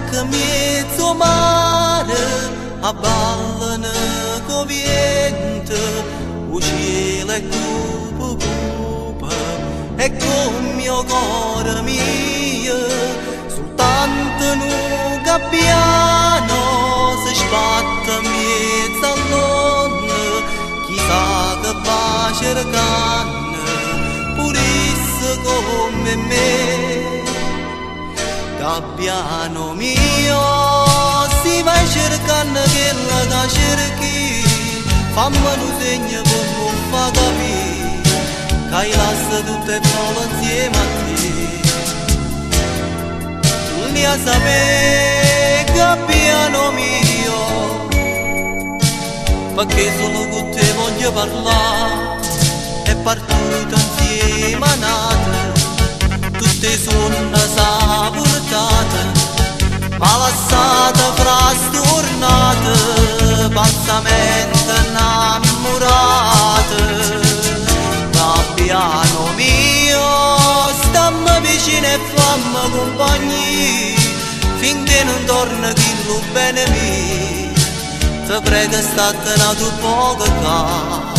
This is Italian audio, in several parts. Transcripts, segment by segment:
che mezzo mare abballano con vento, il cielo è cupo cupo e con mio cuore mio, soltanto un gabbiano si sbatte mezzo all'onda, chissà che va cercando purisse come me. Gabbiano mio, si vai cercando che la cerchi, fammi un segno per non fa capire, che hai lasciato tutte parole insieme a te. Tu ne a sapere, gabbiano mio, perché solo con te voglio parlare, è partito insieme a nata. Tutte sono saportate, ma lasciate frastornate, passamento innamorate. Gabbiano mio, stammi vicino e fammi compagnia, finché non torna chi lo bene mio, ti prego state nato poco qua.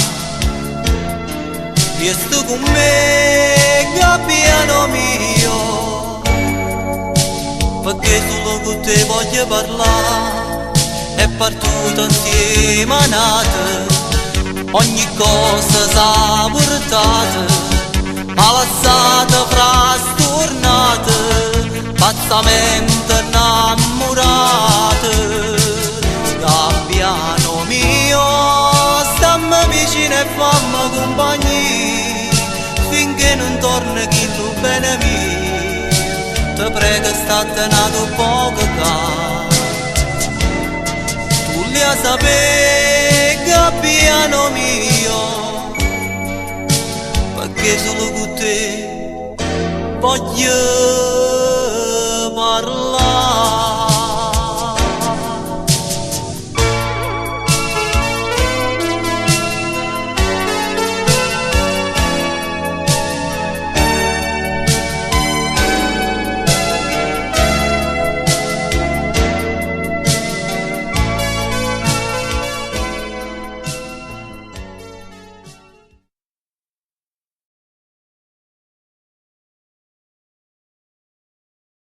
Visto con me, gabbiano mio, perché solo con te voglio parlare, è partito insieme a nata, ogni cosa s'ha portata, ma lasciata frastornata, pazzamente innamorate. Gabbiano mio, stammi vicino e fammi compagnia, finché non torna chi tu bene mio, ti prego state nato poco qua. Tu li a sapere, gabbiano mio, perché solo con te voglio parlare.